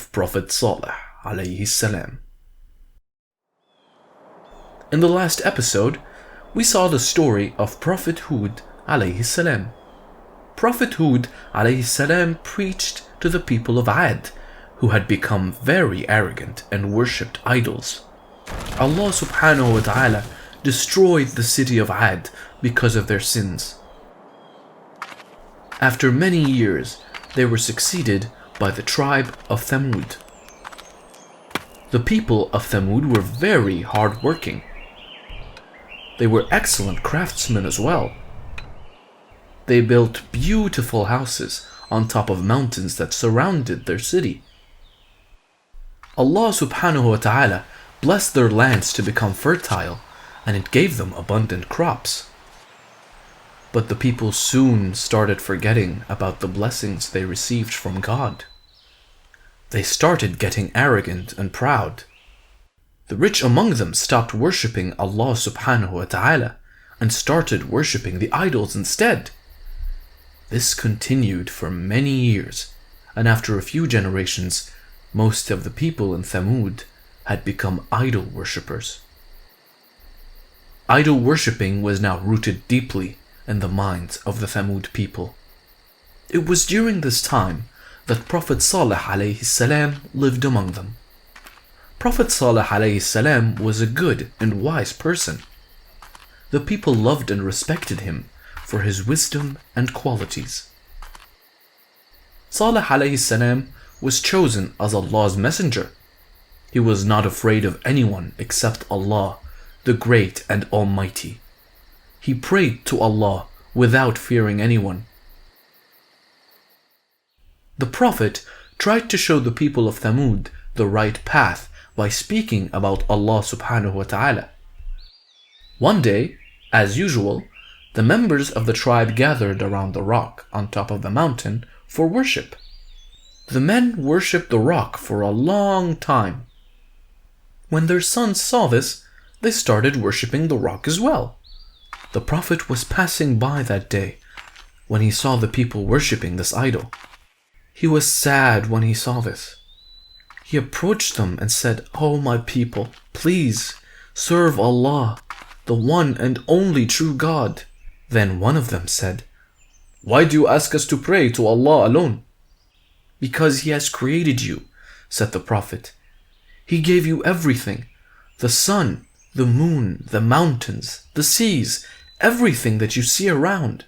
of Prophet Saleh alayhi salam. In the last episode, we saw the story of Prophet Hud alayhi salam. Prophet Hud alayhi salam preached to the people of Ad, who had become very arrogant and worshipped idols. Allah subhanahu wa ta'ala destroyed the city of Ad because of their sins. After many years, they were succeeded by the tribe of Thamud. The people of Thamud were very hard-working. They were excellent craftsmen as well. They built beautiful houses on top of mountains that surrounded their city. Allah subhanahu wa ta'ala blessed their lands to become fertile, and it gave them abundant crops. But the people soon started forgetting about the blessings they received from God. They started getting arrogant and proud. The rich among them stopped worshipping Allah subhanahu wa ta'ala and started worshipping the idols instead. This continued for many years, and after a few generations, most of the people in Thamud had become idol worshippers. Idol worshipping was now rooted deeply in the minds of the Thamud people. It was during this time that Prophet Saleh alayhi salam lived among them. Prophet Saleh alayhi salam was a good and wise person. The people loved and respected him for his wisdom and qualities. Saleh alayhi salam was chosen as Allah's messenger. He was not afraid of anyone except Allah, the Great and Almighty. He prayed to Allah without fearing anyone. The Prophet tried to show the people of Thamud the right path by speaking about Allah subhanahu wa ta'ala. One day, as usual, the members of the tribe gathered around the rock on top of the mountain for worship. The men worshipped the rock for a long time. When their sons saw this, they started worshipping the rock as well. The Prophet was passing by that day when he saw the people worshipping this idol. He was sad when he saw this. He approached them and said, "Oh my people, please serve Allah, the one and only true God." Then one of them said, "Why do you ask us to pray to Allah alone?" "Because He has created you," said the Prophet. "He gave you everything, the sun, the moon, the mountains, the seas, everything that you see around."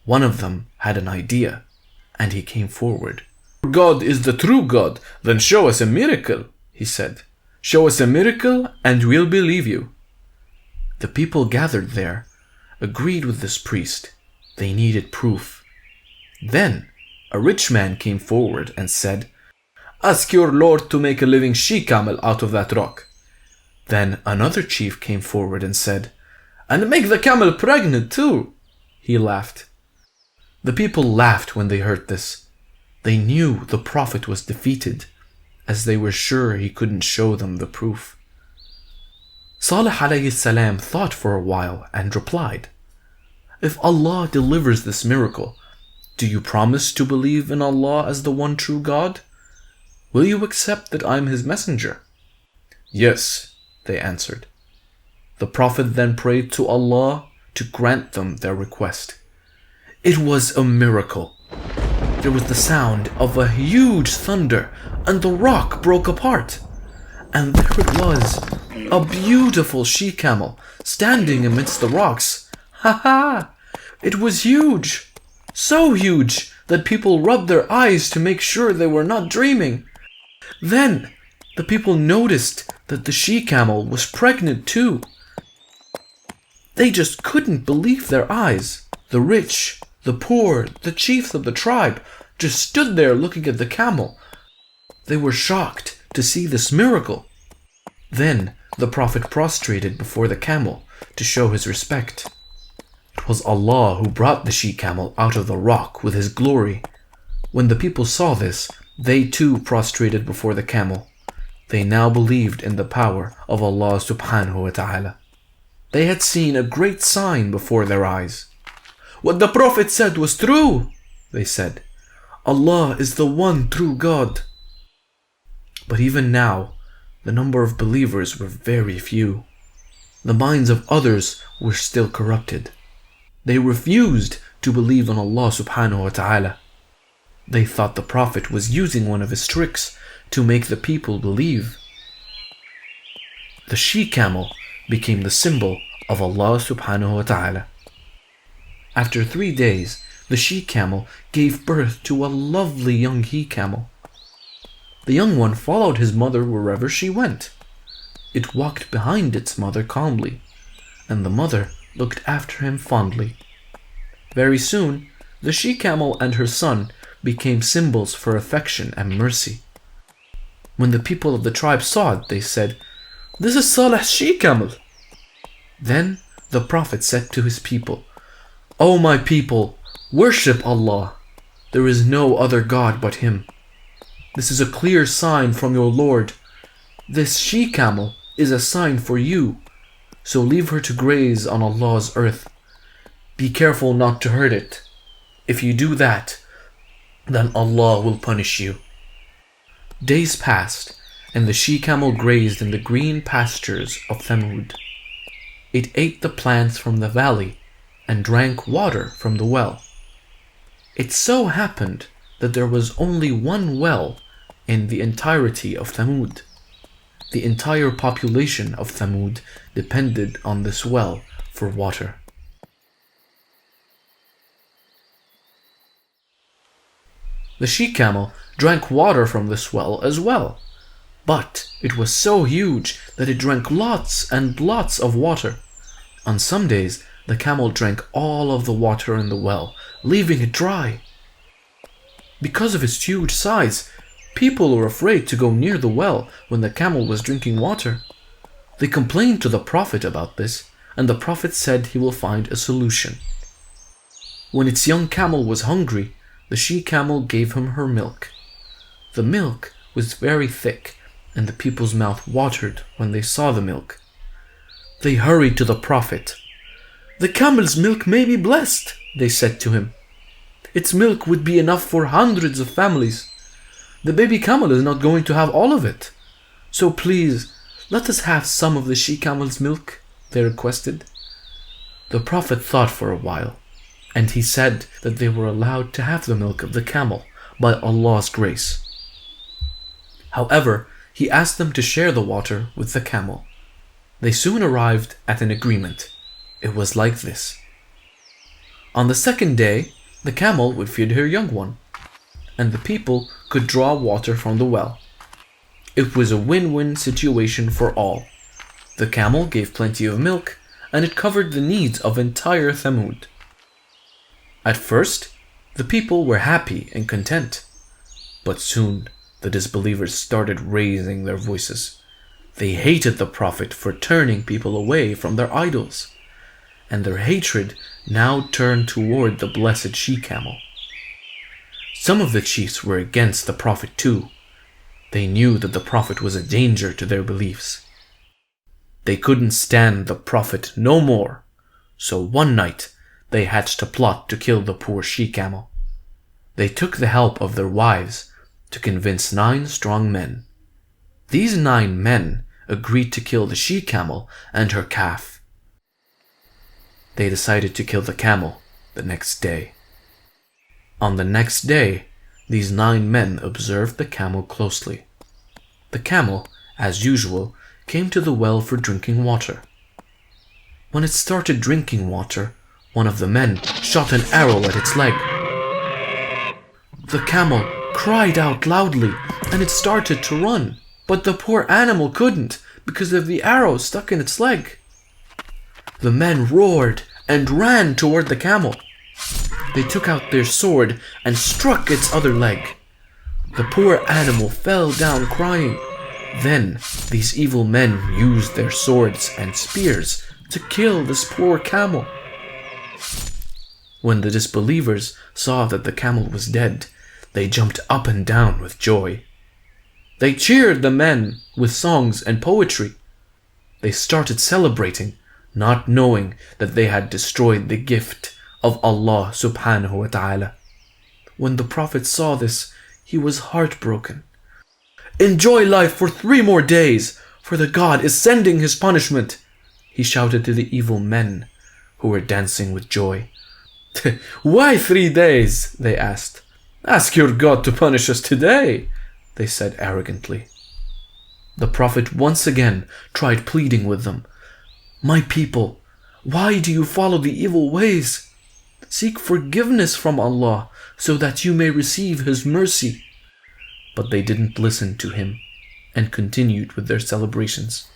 One of them had an idea, and he came forward. "God is the true God, then show us a miracle," he said. "Show us a miracle and we'll believe you." The people gathered there agreed with this priest. They needed proof. Then a rich man came forward and said, "Ask your Lord to make a living she-camel out of that rock." Then another chief came forward and said, "And make the camel pregnant too." He laughed. The people laughed when they heard this. They knew the Prophet was defeated, as they were sure he couldn't show them the proof. Saleh alayhi salam thought for a while and replied, "If Allah delivers this miracle, do you promise to believe in Allah as the one true God? Will you accept that I am His messenger?" "Yes," they answered. The Prophet then prayed to Allah to grant them their request. It was a miracle. There was the sound of a huge thunder, and the rock broke apart. And there it was, a beautiful she-camel standing amidst the rocks. Ha ha! It was huge, so huge that people rubbed their eyes to make sure they were not dreaming. Then the people noticed that the she-camel was pregnant too. They just couldn't believe their eyes. The rich, the poor, the chiefs of the tribe just stood there looking at the camel. They were shocked to see this miracle. Then the Prophet prostrated before the camel to show his respect. It was Allah who brought the she-camel out of the rock with His glory. When the people saw this, they too prostrated before the camel. They now believed in the power of Allah subhanahu wa ta'ala. They had seen a great sign before their eyes. "What the Prophet said was true," they said. "Allah is the one true God." But even now, the number of believers were very few. The minds of others were still corrupted. They refused to believe in Allah subhanahu wa ta'ala. They thought the Prophet was using one of his tricks to make the people believe. The she-camel became the symbol of Allah subhanahu wa ta'ala. After 3 days, the she-camel gave birth to a lovely young he-camel. The young one followed his mother wherever she went. It walked behind its mother calmly, and the mother looked after him fondly. Very soon, the she-camel and her son became symbols for affection and mercy. When the people of the tribe saw it, they said, "This is Saleh's she-camel." Then the Prophet said to his people, "O my people, worship Allah. There is no other God but Him. This is a clear sign from your Lord. This she-camel is a sign for you, so leave her to graze on Allah's earth. Be careful not to hurt it. If you do that, then Allah will punish you." Days passed, and the she-camel grazed in the green pastures of Thamud. It ate the plants from the valley and drank water from the well. It so happened that there was only one well in the entirety of Thamud. The entire population of Thamud depended on this well for water. The she-camel drank water from this well as well, but it was so huge that it drank lots and lots of water. On some days, the camel drank all of the water in the well, leaving it dry. Because of its huge size, people were afraid to go near the well when the camel was drinking water. They complained to the Prophet about this, and the Prophet said he will find a solution. When its young camel was hungry, the she-camel gave him her milk. The milk was very thick, and the people's mouth watered when they saw the milk. They hurried to the Prophet. "The camel's milk may be blessed," they said to him. "Its milk would be enough for hundreds of families. The baby camel is not going to have all of it. So please, let us have some of the she-camel's milk," they requested. The Prophet thought for a while, and he said that they were allowed to have the milk of the camel by Allah's grace. However, he asked them to share the water with the camel. They soon arrived at an agreement. It was like this. On the second day, the camel would feed her young one, and the people could draw water from the well. It was a win-win situation for all. The camel gave plenty of milk, and it covered the needs of entire Thamud. At first, the people were happy and content, but soon the disbelievers started raising their voices. They hated the Prophet for turning people away from their idols, and their hatred now turned toward the blessed she-camel. Some of the chiefs were against the Prophet too. They knew that the Prophet was a danger to their beliefs. They couldn't stand the Prophet no more, so one night they hatched a plot to kill the poor she-camel. They took the help of their wives to convince 9 strong men. These 9 men agreed to kill the she-camel and her calf. They decided to kill the camel the next day. On the next day, these 9 men observed the camel closely. The camel, as usual, came to the well for drinking water. When it started drinking water, one of the men shot an arrow at its leg. The camel cried out loudly, and it started to run, but the poor animal couldn't because of the arrow stuck in its leg. The men roared and ran toward the camel. They took out their sword and struck its other leg. The poor animal fell down crying. Then these evil men used their swords and spears to kill this poor camel. When the disbelievers saw that the camel was dead, they jumped up and down with joy. They cheered the men with songs and poetry. They started celebrating, not knowing that they had destroyed the gift of Allah subhanahu wa ta'ala. When the Prophet saw this, he was heartbroken. Enjoy life for 3 more days, for the God is sending his punishment, he shouted to the evil men who were dancing with joy. Why 3 days? They asked. Ask your God to punish us today, they said arrogantly. The Prophet once again tried pleading with them. My people, why do you follow the evil ways? Seek forgiveness from Allah so that you may receive his mercy. But they didn't listen to him and continued with their celebrations.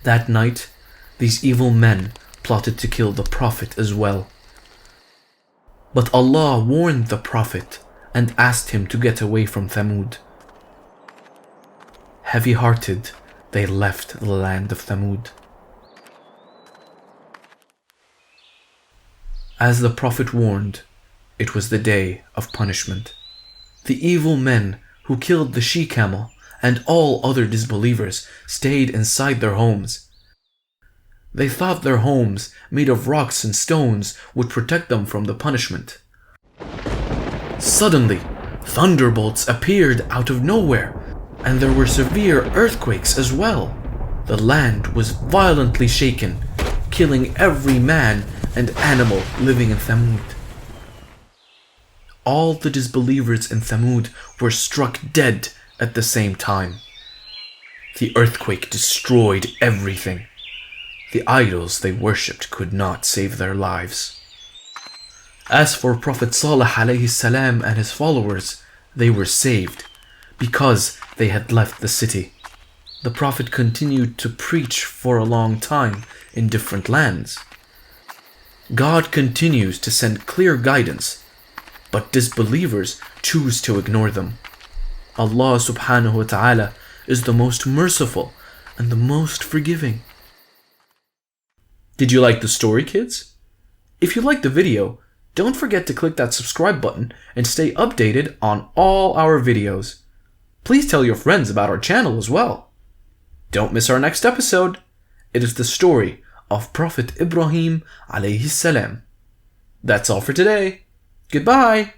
That night, these evil men plotted to kill the Prophet as well. But Allah warned the Prophet and asked him to get away from Thamud. Heavy-hearted, they left the land of Thamud. As the Prophet warned, it was the day of punishment. The evil men who killed the she-camel and all other disbelievers stayed inside their homes. They thought their homes, made of rocks and stones, would protect them from the punishment. Suddenly, thunderbolts appeared out of nowhere, and there were severe earthquakes as well. The land was violently shaken, killing every man and animal living in Thamud. All the disbelievers in Thamud were struck dead at the same time. The earthquake destroyed everything. The idols they worshipped could not save their lives. As for Prophet Saleh alayhi salam and his followers, they were saved because they had left the city. The Prophet continued to preach for a long time in different lands. God continues to send clear guidance, but disbelievers choose to ignore them. Allah subhanahu wa ta'ala is the most merciful and the most forgiving. Did you like the story, kids? If you liked the video, don't forget to click that subscribe button and stay updated on all our videos. Please tell your friends about our channel as well. Don't miss our next episode. It is the story of Prophet Ibrahim alayhi salam. That's all for today. Goodbye.